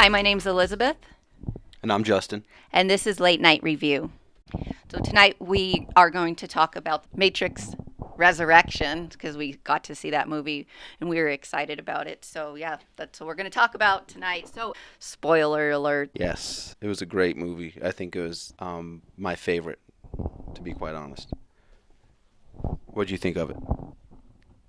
Hi, my name's Elizabeth, And I'm Justin. and this is Late Night Review. So tonight we are going to talk about Matrix Resurrection because we got to see that movie and we were excited about it. So yeah, that's what we're going to talk about tonight. So spoiler alert. Yes, it was a great movie. I think it was my favorite, to be quite honest. What'd you think of it?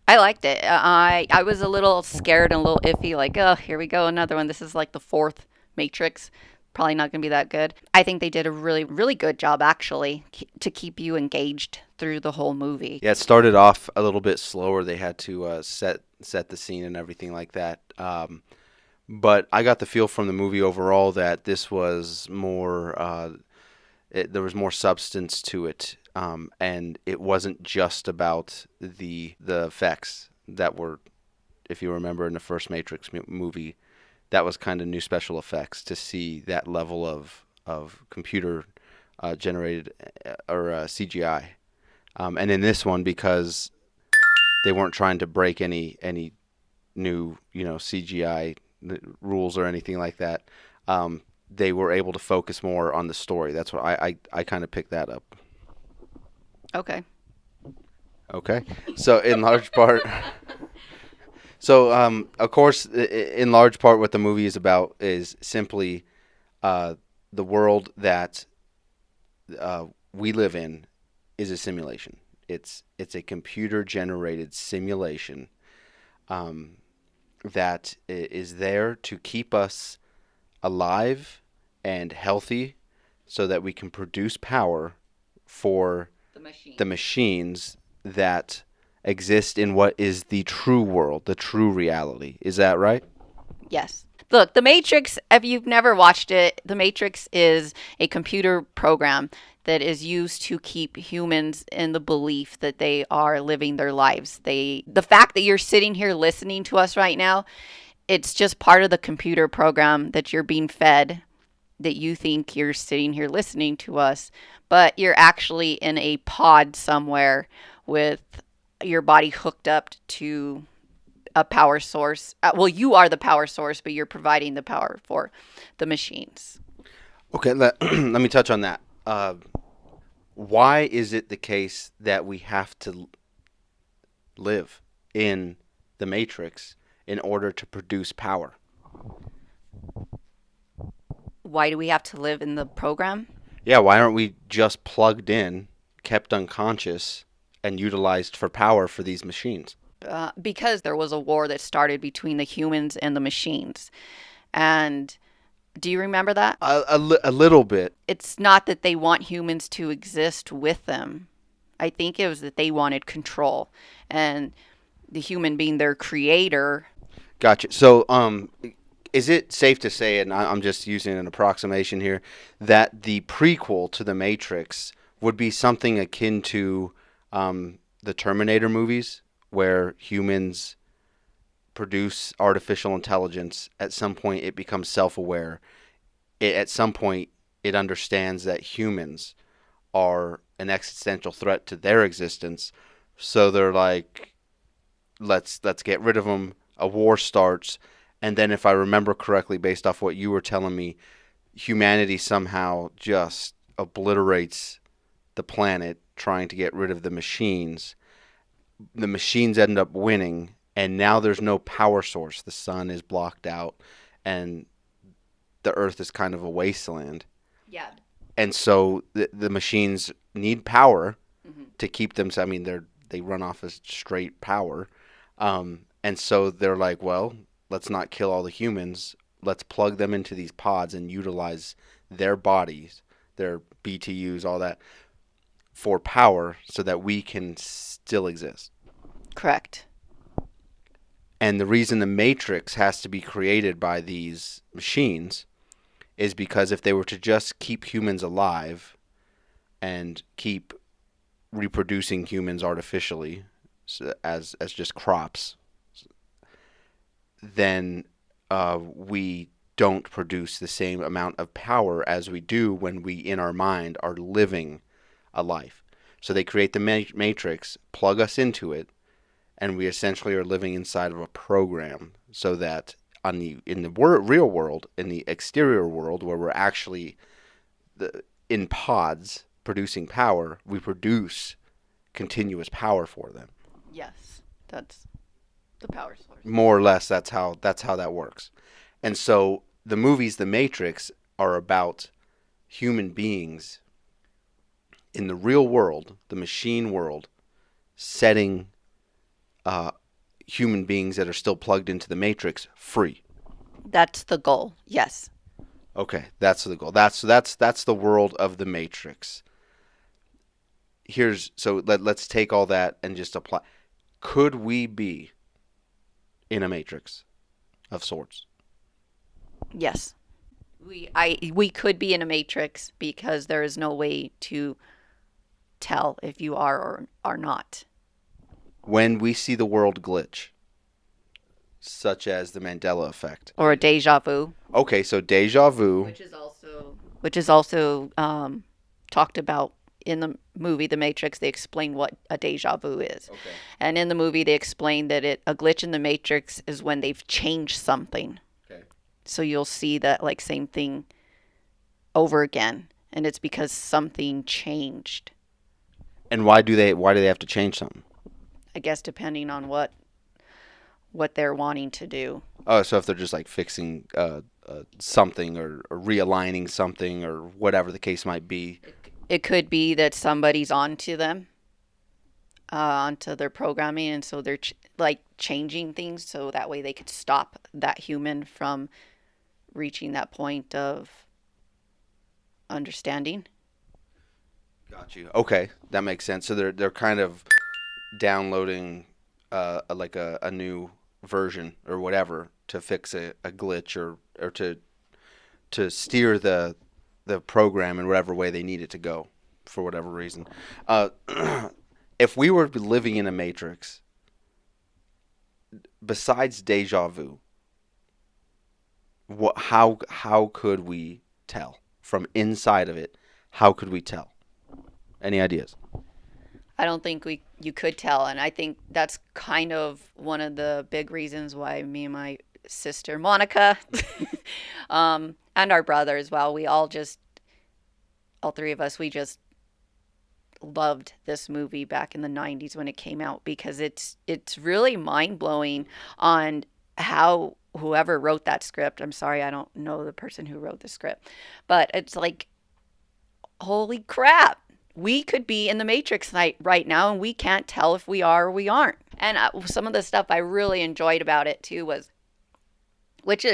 I liked it. I was a little scared and a little iffy, like, oh, here we go, another one. This is like the fourth Matrix. Probably not going to be that good. I think they did a really, really good job, actually, to keep you engaged through the whole movie. Yeah, it started off a little bit slower. They had to set the scene and everything like that. But I got the feel from the movie overall that this was more. There was more substance to it, and it wasn't just about the effects that were, if you remember in the first Matrix movie, that was kind of new special effects to see that level of computer generated or CGI. And in this one, because they weren't trying to break any new CGI rules or anything like that, they were able to focus more on the story. That's what I kind of picked that up. Okay. Okay, so in large part, so of course, in large part, what the movie is about is simply uh, the world that we live in is a simulation. It's a computer generated simulation um, that is there to keep us alive and healthy so that we can produce power for the machines that exist in what is the true world, the true reality. Is that right? Yes. Look, The Matrix, if you've never watched it, The Matrix is a computer program that is used to keep humans in the belief that they are living their lives. The fact that you're sitting here listening to us right now, it's just part of the computer program that you're being fed, that you think you're sitting here listening to us, but you're actually in a pod somewhere with your body hooked up to a power source. Well, you are the power source, but you're providing the power for the machines. Okay, let me touch on that. Why is it the case that we have to live in the Matrix in order to produce power? Why do we have to live in the program? Yeah, why aren't we just plugged in, kept unconscious, and utilized for power for these machines? Because there was a war that started between the humans and the machines. And do you remember that? A little bit. It's not that they want humans to exist with them. I think it was that they wanted control. And the human being their creator. Gotcha. So, is it safe to say, and I'm just using an approximation here, that the prequel to The Matrix would be something akin to the Terminator movies, where humans produce artificial intelligence? At some point, it becomes self-aware. At some point, it understands that humans are an existential threat to their existence. So they're like, let's get rid of them. A war starts, and then if I remember correctly, based off what you were telling me, humanity somehow just obliterates the planet, trying to get rid of the machines. The machines end up winning, and now there's no power source. The sun is blocked out, and the earth is kind of a wasteland. Yeah. And so the machines need power Mm-hmm. to keep them. I mean, they run off as straight power, and so they're like, well, let's not kill all the humans. Let's plug them into these pods and utilize their bodies, their BTUs, all that, for power, so that we can still exist. Correct. And the reason the Matrix has to be created by these machines is because if they were to just keep humans alive and keep reproducing humans artificially as just crops, then we don't produce the same amount of power as we do when we, in our mind, are living a life. So they create the Matrix, plug us into it, and we essentially are living inside of a program so that in the real world, in the exterior world, where we're actually in pods producing power, we produce continuous power for them. Yes, that's the power source. More or less, that's how that works. And so the movies The Matrix are about human beings in the real world, the machine world, setting uh, human beings that are still plugged into the Matrix free. That's the goal. Yes. Okay, that's the goal. That's the world of the Matrix. Let's take all that and just apply. Could we be in a Matrix of sorts? Yes. We could be in a matrix because there is no way to tell if you are or are not. When we see the world glitch, such as the Mandela effect. Or a deja vu. Okay, so deja vu. Which is also talked about in the movie The Matrix. They explain what a deja vu is. Okay. And in the movie they explain that a glitch in the matrix is when they've changed something. Okay. So you'll see that like same thing over again, and it's because something changed. And why do they have to change something? I guess depending on what they're wanting to do. Oh, so if they're just like fixing something or realigning something or whatever the case might be. It could be that somebody's onto them, onto their programming, and so they're like changing things so that way they could stop that human from reaching that point of understanding. Got you. Okay, that makes sense. So they're kind of downloading like a new version or whatever to fix a glitch or to steer the program in whatever way they need it to go for whatever reason. Uh, if we were living in a matrix, besides deja vu, how could we tell from inside of it? How could we tell? Any ideas? I don't think you could tell, and I think that's kind of one of the big reasons why me and my sister Monica, and our brother as well, all three of us, we just loved this movie back in the 90s when it came out because it's really mind-blowing on how whoever wrote that script. I'm sorry, I don't know the person who wrote the script, but it's like, holy crap, we could be in the matrix right now and we can't tell if we are or we aren't. And some of the stuff I really enjoyed about it too was which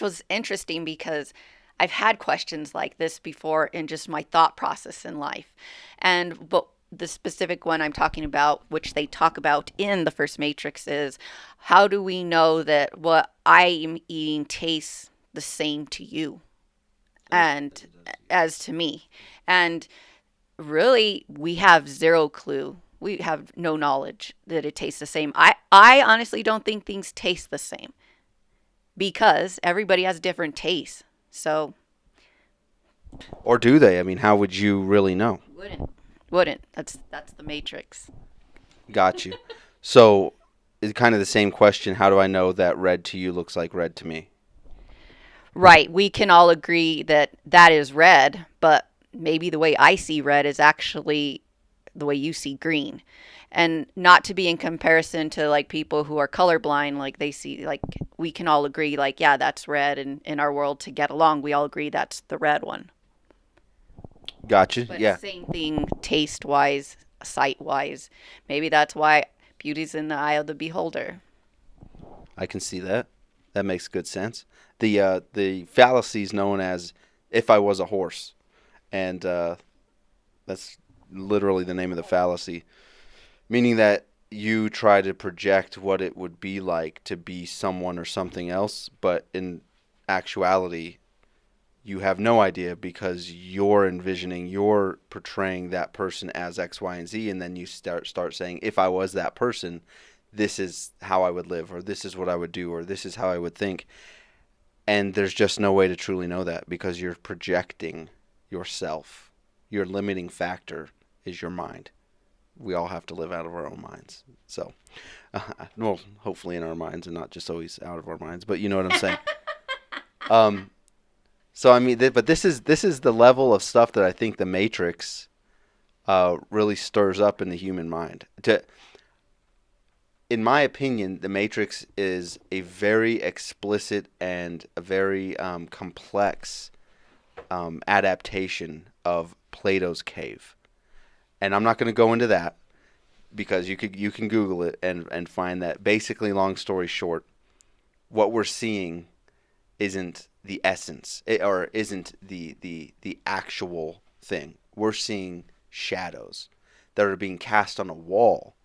was interesting because I've had questions like this before in just my thought process in life. But the specific one I'm talking about, which they talk about in the first Matrix, is how do we know that what I'm eating tastes the same to you and as to me? And really, we have zero clue. We have no knowledge that it tastes the same. I honestly don't think things taste the same because everybody has different tastes. So, Or do they? I mean, how would you really know? wouldn't. That's the Matrix. Got you. So it's kind of the same question. How do I know that red to you looks like red to me? Right. We can all agree that that is red, but maybe the way I see red is actually the way you see green. And not to be in comparison to like people who are colorblind, like they see, like we can all agree, like, yeah, that's red. And in our world to get along, we all agree that's the red one. Gotcha. But Yeah. same thing taste wise, sight wise. Maybe that's why beauty's in the eye of the beholder. I can see that. That makes good sense. The fallacy is known as "if I was a horse," and that's literally the name of the fallacy, meaning that you try to project what it would be like to be someone or something else, but in actuality, you have no idea because you're portraying that person as X, Y, and Z, and then you start saying, "If I was that person, this is how I would live, or this is what I would do, or this is how I would think." And there's just no way to truly know that because you're projecting yourself. Your limiting factor is your mind. we all have to live out of our own minds. So, well, hopefully in our minds and not just always out of our minds. But you know what I'm saying. Um, so I mean, but this is the level of stuff that I think the Matrix really stirs up in the human mind. In my opinion, the Matrix is a very explicit and a very complex adaptation of Plato's cave. And I'm not going to go into that because you can Google it and find that basically, long story short, what we're seeing isn't the essence or isn't the actual thing. We're seeing shadows that are being cast on a wall,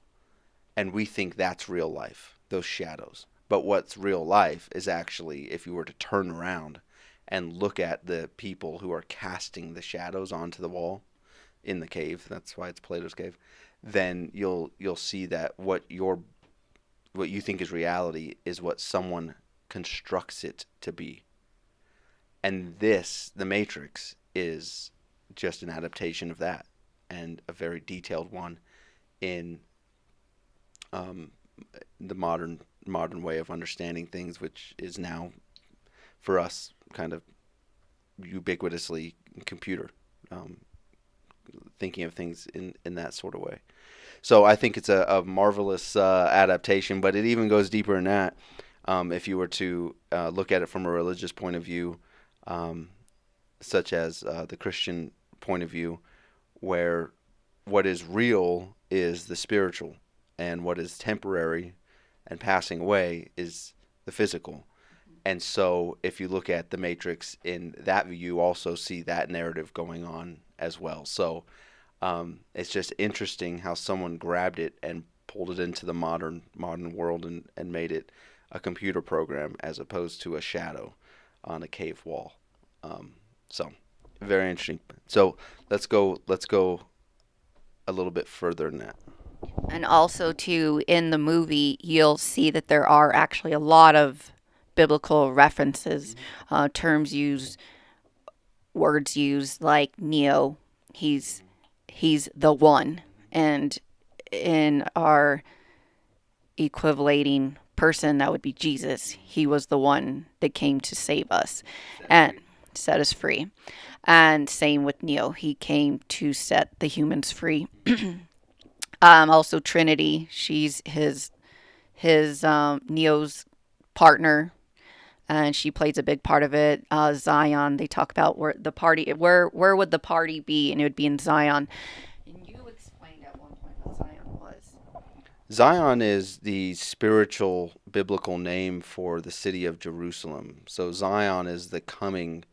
and we think that's real life, those shadows. But what's real life is actually, if you were to turn around and look at the people who are casting the shadows onto the wall in the cave, that's why it's Plato's cave, then you'll see that what you think is reality is what someone constructs it to be. And the Matrix, is just an adaptation of that, and a very detailed one in um, the modern way of understanding things, which is now for us kind of ubiquitously computer, um, thinking of things in that sort of way. So I think it's a marvelous adaptation, but it even goes deeper than that. If you were to look at it from a religious point of view, um, such as the Christian point of view, where what is real is the spiritual, and what is temporary and passing away is the physical. And so, if you look at the Matrix in that view, you also see that narrative going on as well. So, it's just interesting how someone grabbed it and pulled it into the modern world and made it a computer program as opposed to a shadow on a cave wall. So, very interesting. So let's go a little bit further than that. And also, too, in the movie, you'll see that there are actually a lot of biblical references, terms used, words used, like Neo. He's he's the one, and in our equivalating person, that would be Jesus. He was the one that came to save us and set us free. And same with Neo, he came to set the humans free. Also Trinity, she's his Neo's partner, and she plays a big part of it. Zion, they talk about where would the party be, and it would be in Zion. And you explained at one point what Zion was. Zion is the spiritual biblical name for the city of Jerusalem. So Zion is the coming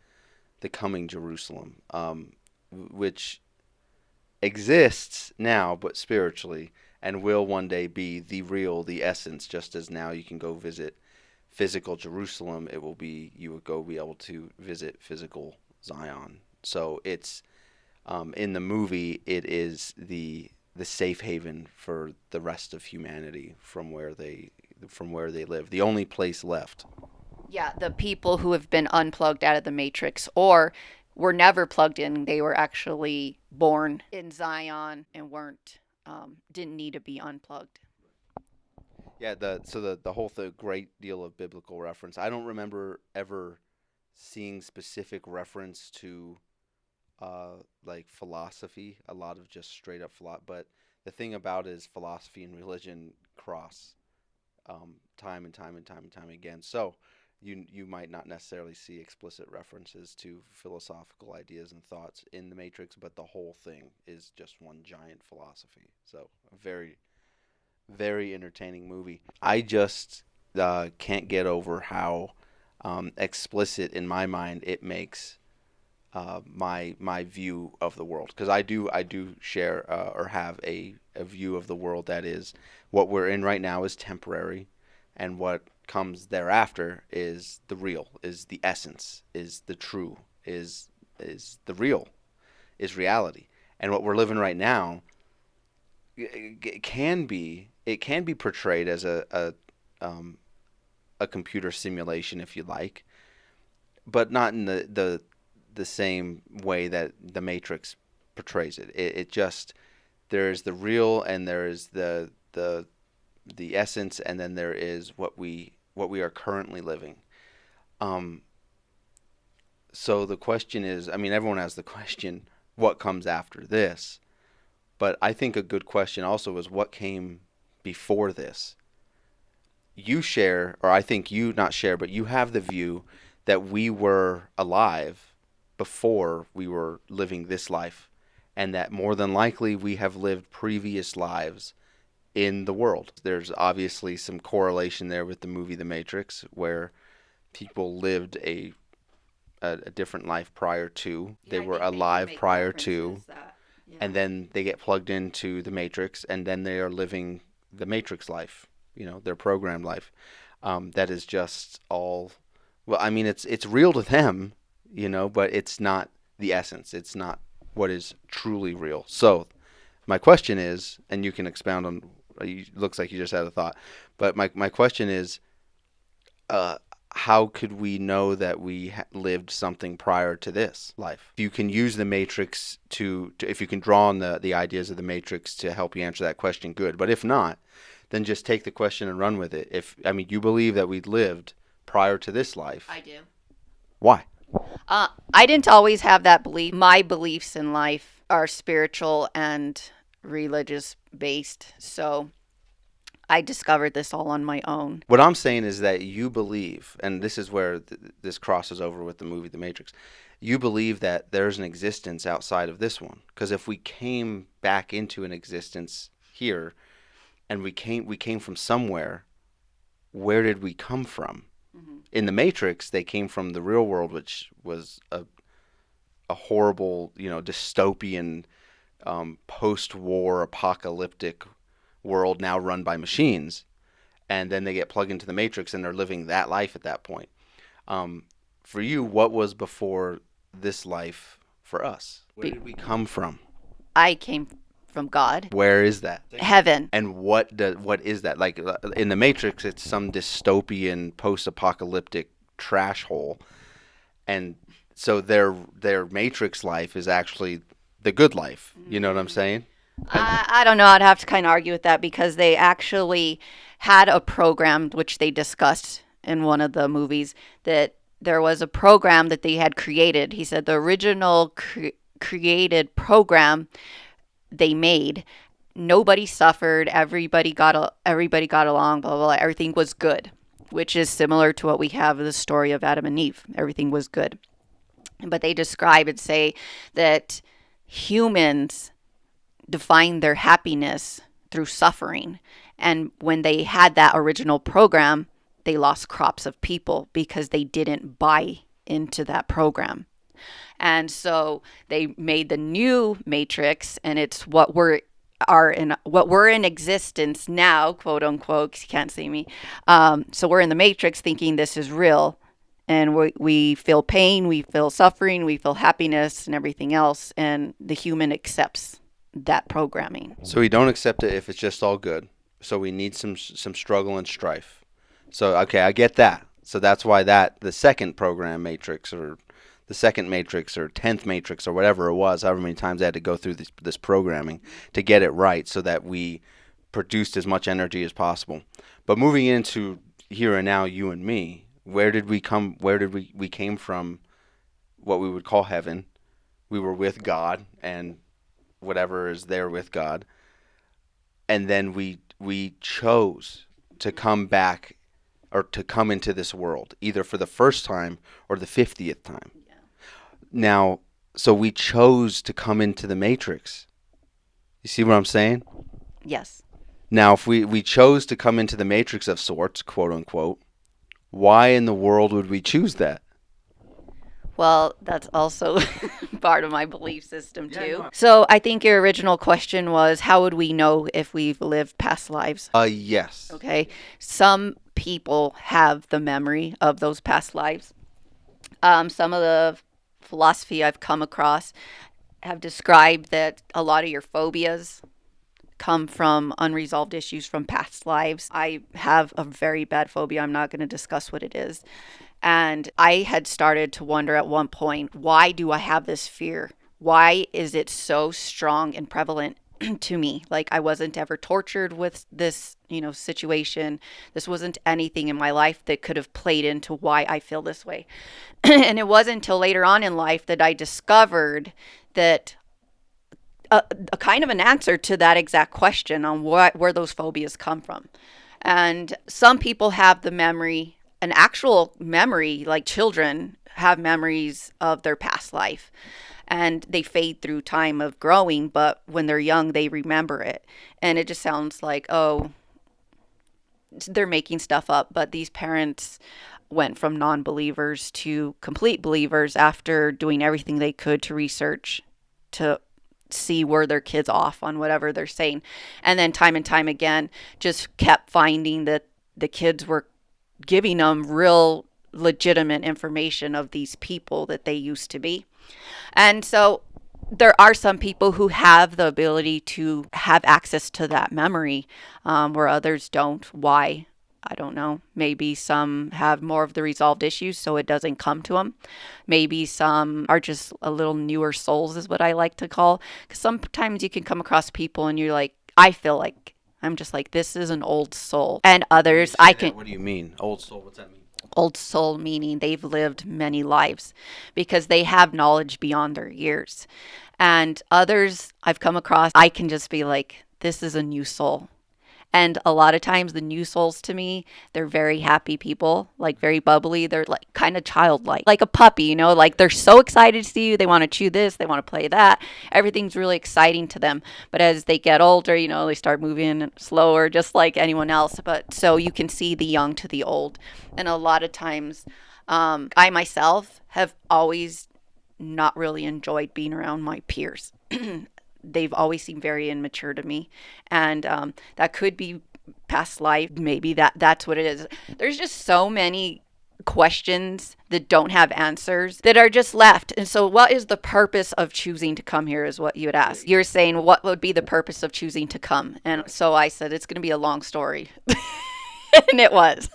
Jerusalem, which exists now, but spiritually, and will one day be the essence. Just as now you can go visit physical Jerusalem, it will be you would go be able to visit physical Zion. So it's in the movie, it is the safe haven for the rest of humanity from where they live. The only place left. Yeah, the people who have been unplugged out of the matrix or were never plugged in. They were actually born in Zion and weren't didn't need to be unplugged. Yeah, the whole great deal of biblical reference. I don't remember ever seeing specific reference to like philosophy, a lot of just straight up philosophy. But the thing about it is philosophy and religion cross time and time and time and time again. So you might not necessarily see explicit references to philosophical ideas and thoughts in the Matrix, but the whole thing is just one giant philosophy. So a very very entertaining movie. I just can't get over how explicit in my mind it makes my view of the world, because I do share or have a view of the world that is what we're in right now is temporary, and what comes thereafter is the real, is the essence, is the true, is the real, is reality. And what we're living right now it can be portrayed as a computer simulation, if you like, but not in the same way that the Matrix portrays it. It just There's the real, and there is the essence, and then there is what we are currently living. Um, so the question is, I mean, everyone has the question, what comes after this? But I think a good question also is what came before this. You share, or I think you not share, but you have the view that we were alive before we were living this life, and that more than likely we have lived previous lives in the world. There's obviously some correlation there with the movie The Matrix, where people lived a different life prior to. Yeah, They I were think they do alive make prior to, references that. Yeah. and then they get plugged into the Matrix, and then they are living the Matrix life, their programmed life. That is just all. Well, I mean, it's real to them, but it's not the essence. It's not what is truly real. So, my question is, and you can expound on. Looks like you just had a thought, but my question is, uh, how could we know that we lived something prior to this life? If you can use the Matrix if you can draw on the ideas of the Matrix to help you answer that question, good. But if not, then just take the question and run with it. You believe that we lived prior to this life. I do. Why? I didn't always have that belief. My beliefs in life are spiritual and religious based. So I discovered this all on my own. What I'm saying is that you believe, and this is where this crosses over with the movie The Matrix, you believe that there's an existence outside of this one. Because if we came back into an existence here, and we came from somewhere, where did we come from? Mm-hmm. In The Matrix, they came from the real world, which was a horrible, dystopian, post-war apocalyptic world now run by machines, and then they get plugged into the Matrix and they're living that life at that point. For you, what was before this life for us? Where did we come from? I came from God. Where is that? Heaven. And what is that? Like in the Matrix, it's some dystopian post-apocalyptic trash hole, and so their Matrix life is actually the good life. You know what I'm saying? I don't know. I'd have to kind of argue with that because they actually had a program, which they discussed in one of the movies, that there was a program that they had created. He said the original created program they made, nobody suffered, everybody got along, blah, blah, blah. Everything was good, which is similar to what we have in the story of Adam and Eve. Everything was good. But they describe and say that humans define their happiness through suffering. And when they had that original program, they lost crops of people because they didn't buy into that program. And so they made the new Matrix, and it's what we're in existence now, quote unquote. 'Cause you can't see me. So we're in the Matrix, thinking this is real, and we feel pain, we feel suffering, we feel happiness, and everything else. And the human accepts that programming. So we don't accept it if it's just all good. So we need some struggle and strife. So okay, I get that. So that's why the second program Matrix, or the second Matrix, or 10th Matrix, or whatever it was, however many times they had to go through this programming to get it right, so that we produced as much energy as possible. But moving into here and now, you and me, where did we come? Where did we came from? What we would call heaven. We were with God, and whatever is there with God, and then we chose to come back, or to come into this world, either for the first time or the 50th time. Yeah. Now, so we chose to come into the Matrix. You see what I'm saying? Yes. Now, if we chose to come into the Matrix of sorts, quote unquote, why in the world would we choose that? Well, that's also part of my belief system, too. Yeah, so I think your original question was, how would we know if we've lived past lives? Yes. Okay. Some people have the memory of those past lives. Some of the philosophy I've come across have described that a lot of your phobias come from unresolved issues from past lives. I have a very bad phobia. I'm not going to discuss what it is. And I had started to wonder at one point, why do I have this fear? Why is it so strong and prevalent to me. Like I wasn't ever tortured with this, situation. This wasn't anything in my life that could have played into why I feel this way. And it wasn't until later on in life that I discovered that a kind of an answer to that exact question on where those phobias come from. And some people have the memory, an actual memory, like children have memories of their past life. And they fade through time of growing, but when they're young, they remember it. And it just sounds like, oh, they're making stuff up. But these parents went from non believers to complete believers after doing everything they could to research, to see where their kids off on whatever they're saying. And then time and time again, just kept finding that the kids were giving them real legitimate information of these people that they used to be. And so there are some people who have the ability to have access to that memory, where others don't. Why? I don't know. Maybe some have more of the resolved issues, so it doesn't come to them. Maybe some are just a little newer souls, is what I like to call. Because sometimes you can come across people and you're like, I feel like, I'm just like, this is an old soul. And When you others, say that, what do you mean? Old soul, what's that mean? old soul meaning they've lived many lives because they have knowledge beyond their years. And others I've come across, I can just be like, this is a new soul. And a lot of times, the new souls to me, they're very happy people, like very bubbly. They're like kind of childlike, like a puppy, like they're so excited to see you. They want to chew this, they want to play that. Everything's really exciting to them. But as they get older, they start moving slower, just like anyone else. But so you can see the young to the old. And a lot of times, I myself have always not really enjoyed being around my peers. They've always seemed very immature to me, and that could be past life. Maybe that's what it is. There's just so many questions that don't have answers that are just left. And so what is the purpose of choosing to come here is what you would ask. You're saying what would be the purpose of choosing to come, and so I said it's going to be a long story. And it was.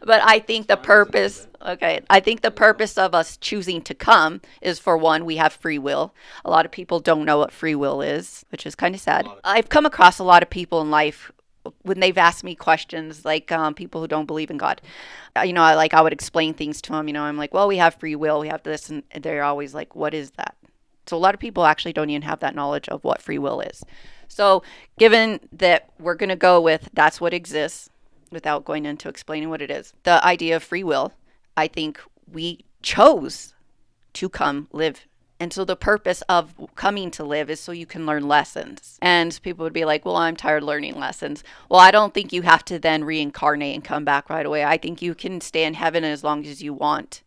But I think the purpose, okay, I think the purpose of us choosing to come is, for one, we have free will. A lot of people don't know what free will is, which is kind of sad. I've come across a lot of people in life when they've asked me questions, like people who don't believe in God. I would explain things to them. I'm like, well, we have free will, we have this, and they're always like, what is that? So a lot of people actually don't even have that knowledge of what free will is. So given that we're going to go with that's what exists, without going into explaining what it is, the idea of free will, I think we chose to come live. And so the purpose of coming to live is so you can learn lessons. And people would be like, well, I'm tired of learning lessons. Well, I don't think you have to then reincarnate and come back right away. I think you can stay in heaven as long as you want,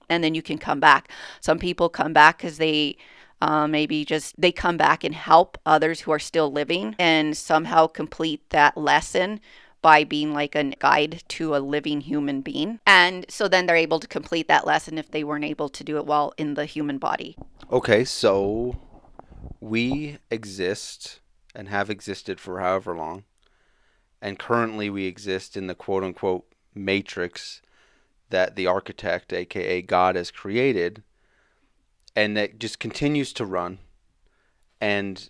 and then you can come back. Some people come back because they maybe just they come back and help others who are still living and somehow complete that lesson by being like a guide to a living human being. And so then they're able to complete that lesson if they weren't able to do it while in the human body. Okay, so we exist and have existed for however long, and currently we exist in the quote unquote matrix that the architect, aka God, has created, and that just continues to run. And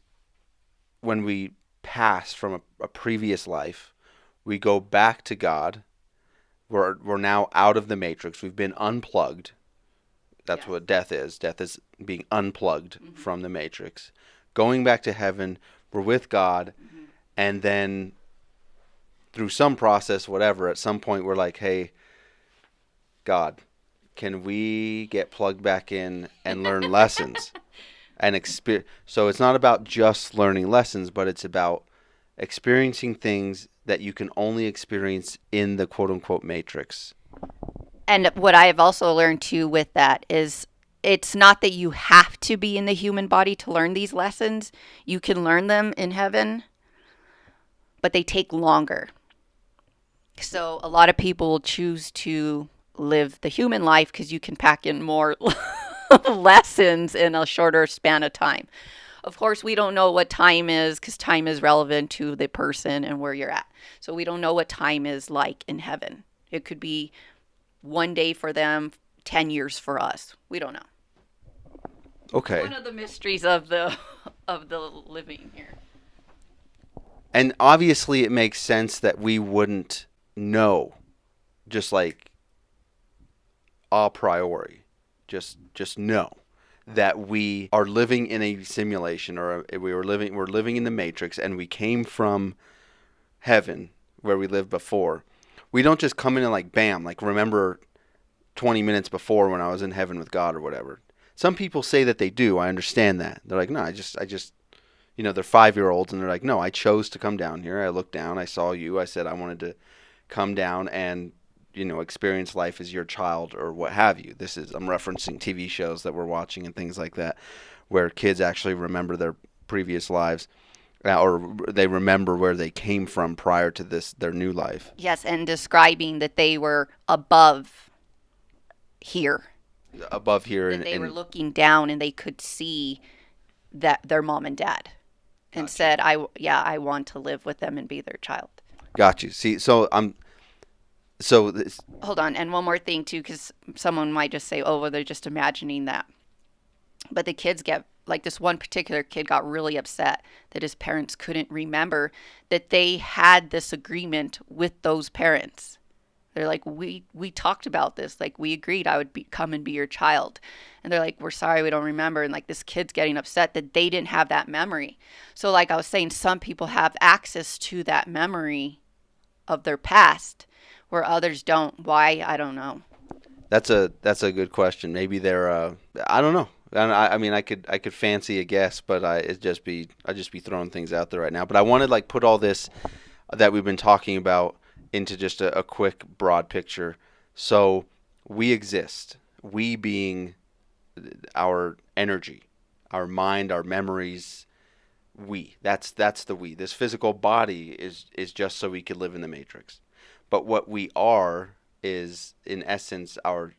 when we pass from a previous life, we go back to God. We're now out of the matrix. We've been unplugged. That's what death is. Death is being unplugged from the matrix. Going back to heaven, we're with God, and then through some process, whatever, at some point we're like, hey, God, can we get plugged back in and learn lessons? And so it's not about just learning lessons, but it's about experiencing things that you can only experience in the quote-unquote matrix. And what I have also learned too with that is it's not that you have to be in the human body to learn these lessons. You can learn them in heaven, but they take longer. So a lot of people will choose to live the human life because you can pack in more lessons in a shorter span of time. Of course, we don't know what time is because time is relevant to the person and where you're at. So we don't know what time is like in heaven. It could be one day for them, 10 years for us. We don't know. Okay. One of the mysteries of the living here. And obviously it makes sense that we wouldn't know, just like a priori, just know that we are living in a simulation, or we're living in the matrix, and we came from heaven where we lived before. We don't just come in and like bam, like remember 20 minutes before when I was in heaven with God or whatever. Some people say that they do. I understand that. They're like, no, I just, they're 5-year-olds and they're like, no, I chose to come down here. I looked down, I saw you. I said I wanted to come down and, experience life as your child or what have you. I'm referencing TV shows that we're watching and things like that, where kids actually remember their previous lives, or they remember where they came from prior to their new life. Yes, and describing that they were above here, Above here, that they were looking down and they could see that their mom and dad, and Gotcha. said, I want to live with them and be their child. Got you. See, this, Hold on, and one more thing too, because someone might just say, oh, well, they're just imagining that. But the kids get, like, this one particular kid got really upset that his parents couldn't remember that they had this agreement with those parents. They're like, we talked about this, like, we agreed I would come and be your child. And they're like, we're sorry, we don't remember. And like, this kid's getting upset that they didn't have that memory. So like I was saying, some people have access to that memory of their past where others don't. Why? I don't know. that's a good question. Maybe they're I don't know. I mean, I could fancy a guess, but I'd just be throwing things out there right now. But I want to like put all this that we've been talking about into just a quick broad picture. So we exist. We being our energy, our mind, our memories. That's the we. This physical body is just so we could live in the matrix. But what we are is, in essence, our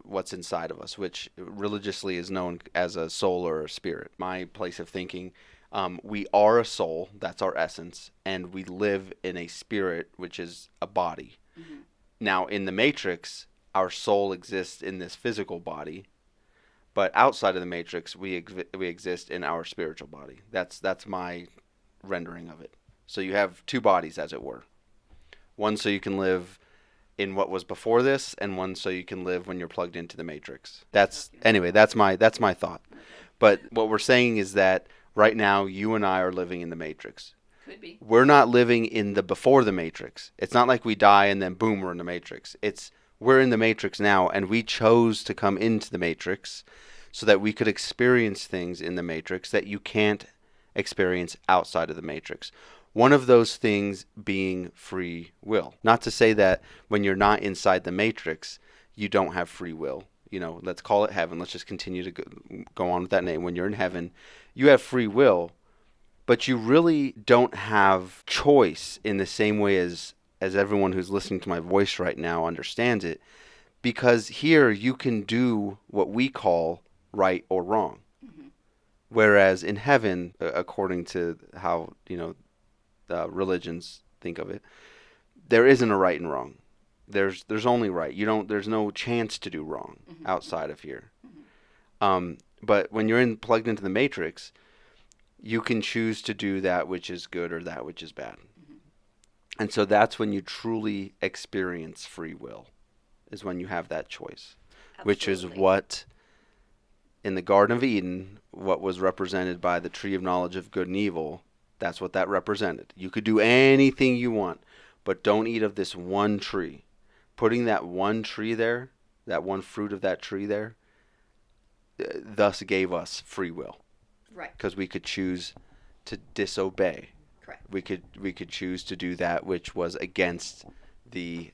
what's inside of us, which religiously is known as a soul or a spirit. My place of thinking, we are a soul, that's our essence, and we live in a spirit, which is a body. Mm-hmm. Now, in the matrix, our soul exists in this physical body, but outside of the matrix, we exist in our spiritual body. That's my rendering of it. So you have two bodies, as it were. One so you can live in what was before this, and one so you can live when you're plugged into the matrix. That's my thought. But what we're saying is that right now you and I are living in the matrix. Could be. We're not living in the before the matrix. It's not like we die and then boom, we're in the matrix. We're in the matrix now, and we chose to come into the matrix so that we could experience things in the matrix that you can't experience outside of the matrix. One of those things being free will. Not to say that when you're not inside the matrix, you don't have free will. Let's call it heaven. Let's just continue to go on with that name. When you're in heaven, you have free will, but you really don't have choice in the same way as everyone who's listening to my voice right now understands it, because here you can do what we call right or wrong. Mm-hmm. Whereas in heaven, according to how, religions think of it, there isn't a right and wrong. There's only right. There's no chance to do wrong. Mm-hmm. Outside of here. Mm-hmm. But when you're plugged into the matrix, you can choose to do that which is good or that which is bad. Mm-hmm. And so that's when you truly experience free will, is when you have that choice. Absolutely. Which is what in the Garden of Eden, what was represented by the tree of knowledge of good and evil. That's what that represented. You could do anything you want, but don't eat of this one tree. Putting that one tree there, that one fruit of that tree there, thus gave us free will. Right. Because we could choose to disobey. Correct. We could choose to do that which was against the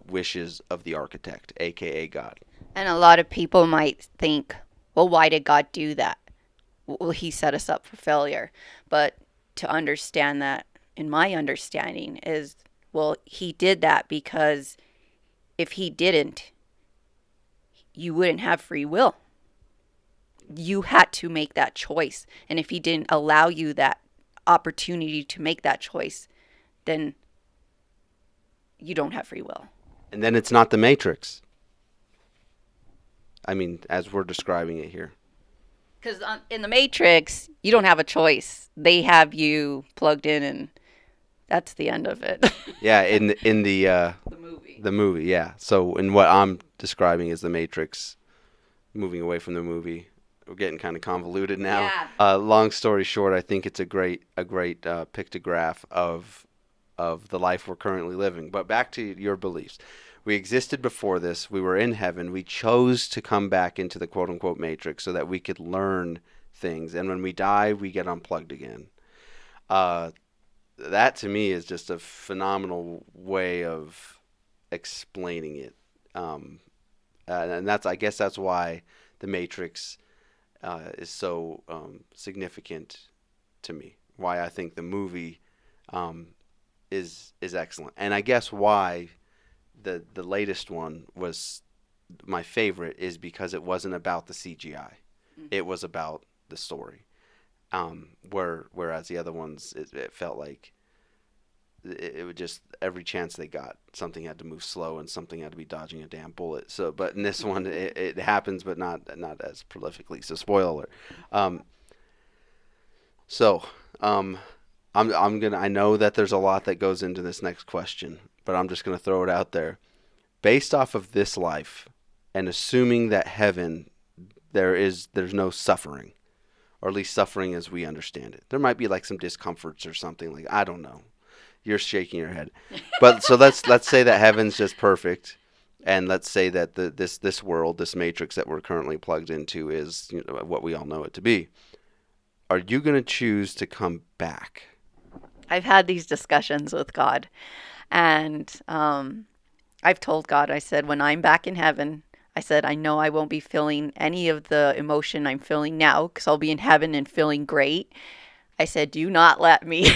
wishes of the architect, aka God. And a lot of people might think, well, why did God do that? Well, he set us up for failure. But to understand that, in my understanding, is, well, he did that because if he didn't, you wouldn't have free will. You had to make that choice. And if he didn't allow you that opportunity to make that choice, then you don't have free will. And then it's not the matrix. I mean, as we're describing it here. Because in the Matrix, you don't have a choice. They have you plugged in, and that's the end of it. Yeah, in The movie. the movie, yeah. So in what I'm describing is the Matrix, moving away from the movie. We're getting kind of convoluted now. Yeah. Long story short, I think it's a great pictograph of the life we're currently living. But back to your beliefs. We existed before this. We were in heaven. We chose to come back into the quote unquote matrix so that we could learn things. And when we die, we get unplugged again. Uh, that to me is just a phenomenal way of explaining it. And that's, I guess that's why the Matrix is so significant to me. Why I think the movie um, is excellent, and I guess why the latest one was my favorite is because it wasn't about the CGI. It was about the story. Whereas the other ones, it felt like it would just every chance they got, something had to move slow and something had to be dodging a damn bullet. So, but in this one, it happens, but not as prolifically. So, spoiler alert. Um, so, I know that there's a lot that goes into this next question, but I'm just gonna throw it out there. Based off of this life, and assuming that heaven, there's no suffering, or at least suffering as we understand it. There might be like some discomforts or something, like I don't know. You're shaking your head, but so let's say that heaven's just perfect, and let's say that this world, this matrix that we're currently plugged into, is what we all know it to be. Are you gonna choose to come back? I've had these discussions with God, and I've told God, I said, when I'm back in heaven, I said, I know I won't be feeling any of the emotion I'm feeling now because I'll be in heaven and feeling great. I said, do not let me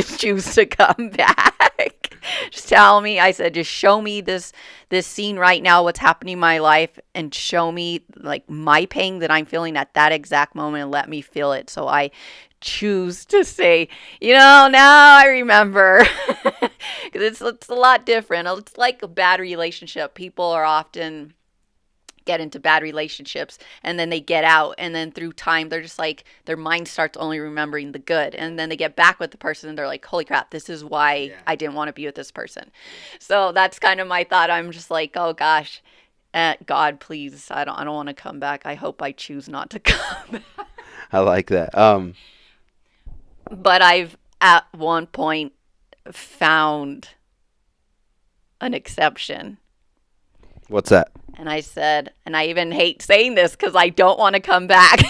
choose to come back. Just tell me. I said, just show me this scene right now, what's happening in my life, and show me like my pain that I'm feeling at that exact moment and let me feel it. So I choose to say, now I remember. Because it's a lot different. It's like a bad relationship. People are often get into bad relationships and then they get out, and then through time they're just like their mind starts only remembering the good, and then they get back with the person and they're like, holy crap, this is why I didn't want to be with this person. So that's kind of my thought. I'm just like, oh gosh, God, please, I don't want to come back. I hope I choose not to come back. I like that. But I've at one point found an exception. What's that? And I said, and I even hate saying this because I don't want to come back.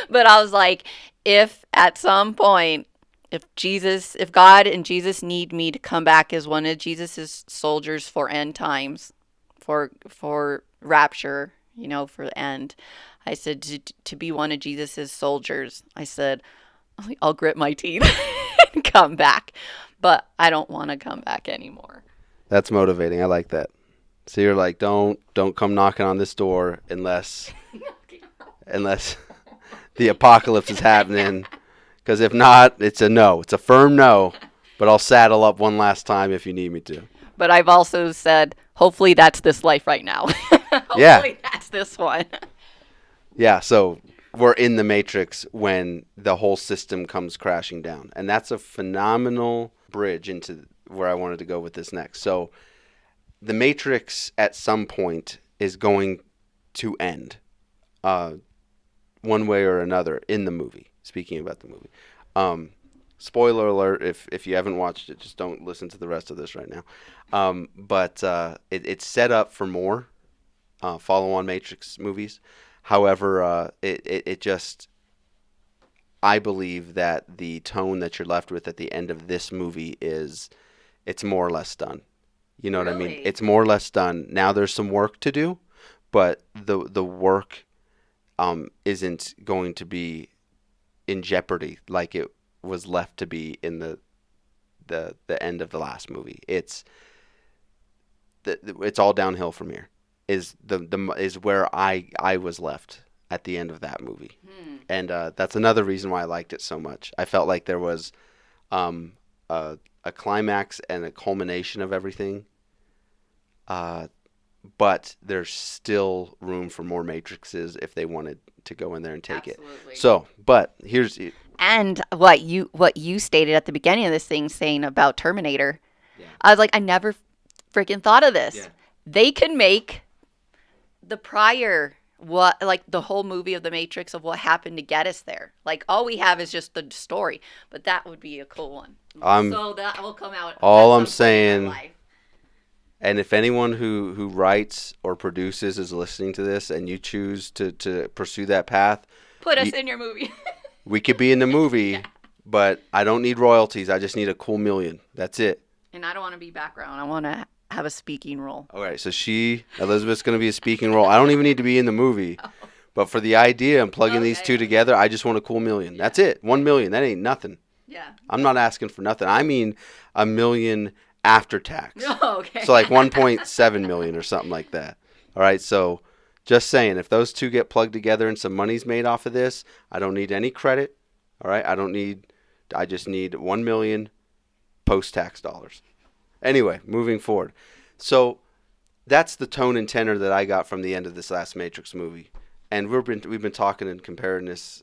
But I was like, if at some point, if God and Jesus need me to come back as one of Jesus's soldiers for end times, for rapture, for the end, I said to be one of Jesus's soldiers. I said, I'll grit my teeth and come back, but I don't want to come back anymore. That's motivating. I like that. So you're like, don't come knocking on this door unless the apocalypse is happening. Because if not, it's a no. It's a firm no. But I'll saddle up one last time if you need me to. But I've also said, hopefully that's this life right now. Hopefully that's this one. Yeah, so we're in the matrix when the whole system comes crashing down. And that's a phenomenal bridge into where I wanted to go with this next. So the Matrix at some point is going to end, one way or another in the movie. Speaking about the movie, spoiler alert: if you haven't watched it, just don't listen to the rest of this right now. But it's set up for more follow-on Matrix movies. However, it just, I believe that the tone that you're left with at the end of this movie it's more or less done. You know what I mean? It's more or less done. Now there's some work to do, but the work isn't going to be in jeopardy like it was left to be in the end of the last movie. It's all downhill from here. Is where I was left at the end of that movie, and that's another reason why I liked it so much. I felt like there was a climax and a culmination of everything. But there's still room for more Matrixes if they wanted to go in there and take it. Absolutely. So, but here's And what you stated at the beginning of this thing, saying about Terminator, yeah. I was like, I never freaking thought of this. Yeah. They can make the prior what like the whole movie of the Matrix of what happened to get us there. Like all we have is just the story, but that would be a cool one. I'm So that will come out all at I'm some point in saying. my life. And if anyone who writes or produces is listening to this, and you choose to pursue that path, Put us you, in your movie. we could be in the movie. Yeah. But I don't need royalties. I just need a cool million. That's it. And I don't want to be background. I want to have a speaking role. All right. So Elizabeth's going to be a speaking role. I don't even need to be in the movie. But for the idea and plugging these two together, I just want a cool million. Yeah. That's it. 1 million. That ain't nothing. Yeah. I'm not asking for nothing. I mean a million after tax. Oh, okay. So like 1.7 million or something like that. All right. So just saying, if those two get plugged together and some money's made off of this, I don't need any credit. All right. I just need 1 million post-tax dollars. Anyway, moving forward. So that's the tone and tenor that I got from the end of this last Matrix movie. And we've been talking and comparing this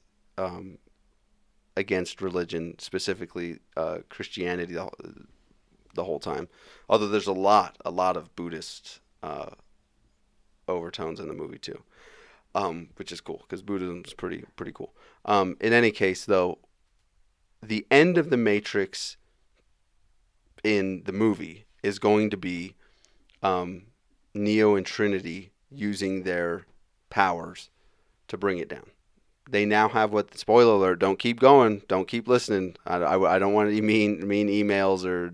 against religion, specifically Christianity, the whole time. Although there's a lot of Buddhist overtones in the movie too, which is cool because Buddhism is pretty cool. In any case, though, the end of the Matrix in the movie is going to be Neo and Trinity using their powers to bring it down. They now have spoiler alert, don't keep going, don't keep listening. I don't want any mean emails or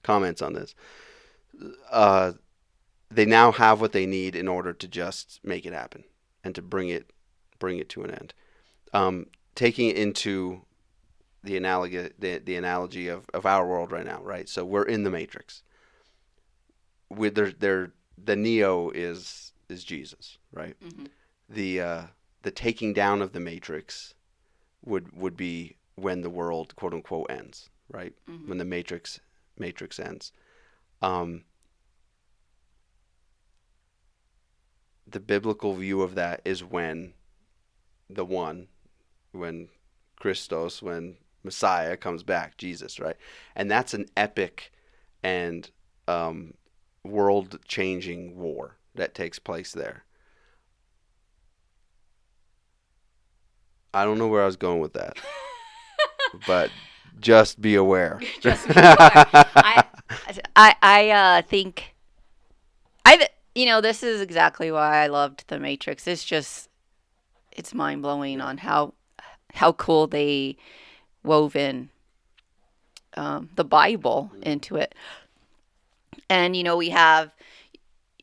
comments on this. They now have what they need in order to just make it happen and to bring it to an end. Taking it into the analogy of our world right now, right? So we're in the Matrix. With the Neo is Jesus, right? Mm-hmm. The taking down of the Matrix would be when the world, quote unquote, ends, right? Mm-hmm. When the Matrix ends. The biblical view of that is when Christos, when Messiah comes back, Jesus, right? And that's an epic and world-changing war that takes place there. I don't know where I was going with that, but just be aware. Just be aware. I think this is exactly why I loved The Matrix. It's mind blowing on how cool they wove in the Bible into it. And we have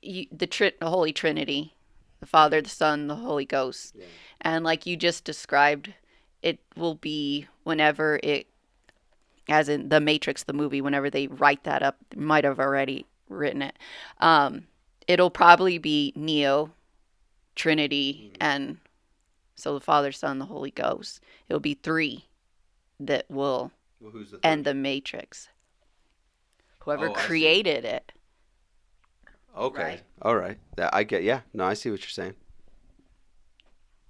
the Holy Trinity, the Father, the Son, the Holy Ghost. Yeah. And like you just described, it will be whenever as in The Matrix, the movie, whenever they write that up, they might have already written it. It'll probably be Neo, Trinity, and so the Father, Son, the Holy Ghost. It'll be three that will end the Matrix. Whoever created it. Okay. Right? All right. I get. Yeah. No, I see what you're saying.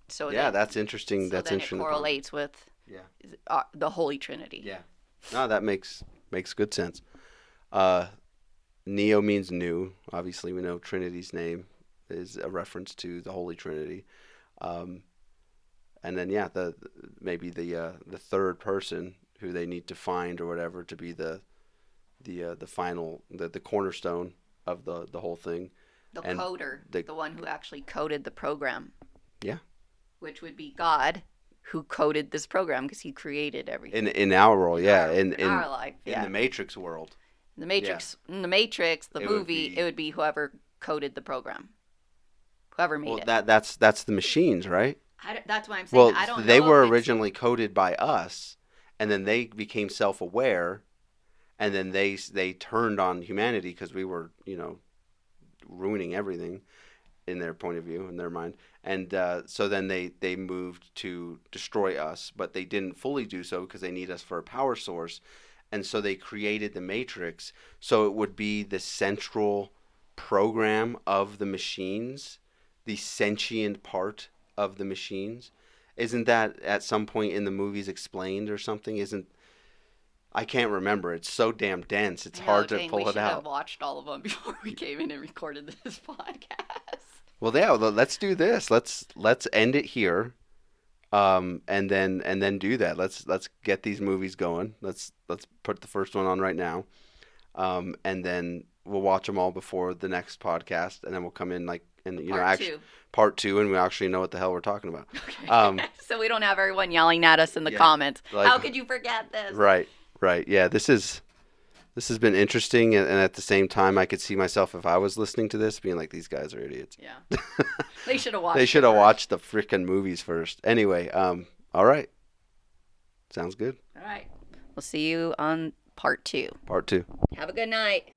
So that's interesting. So that's then interesting. It correlates with the Holy Trinity. Yeah. No, that makes good sense. Neo means new. Obviously, we know Trinity's name is a reference to the Holy Trinity. And then maybe the third person who they need to find or whatever to be the final the cornerstone of the whole thing. The coder, the one who actually coded the program. Yeah. Which would be God, who coded this program because he created everything. In our world, yeah. In our life, yeah. In the Matrix world. In the Matrix, the movie, it would be whoever coded the program. Whoever made it. That's the machines, right? That's why I'm saying. Well, I don't know. They were originally coded by us, and then they became self-aware, and then they turned on humanity because we were, ruining everything in their point of view, in their mind. And so then they moved to destroy us, but they didn't fully do so because they need us for a power source. And so they created the Matrix so it would be the central program of the machines, the sentient part of the machines. Isn't that at some point in the movies explained or something? Isn't I can't remember. It's so damn dense. It's I know, hard to dang, we pull it should have out. watched all of them before we came in and recorded this podcast. Well, yeah. Let's do this. Let's end it here. And then do that. Let's get these movies going. Let's put the first one on right now. And then we'll watch them all before the next podcast, and then we'll come in like and Part actually two. part two, and we actually know what the hell we're talking about. Okay. So we don't have everyone yelling at us in the Yeah, comments. like- How could you forget this? Right, right. Yeah, this has been interesting, and at the same time, I could see myself if I was listening to this being like, these guys are idiots. Yeah. They should have watched. They should it have first. watched the freaking movies first. Anyway, all right. Sounds good. All right. We'll see you on part 2. Part two. Have a good night.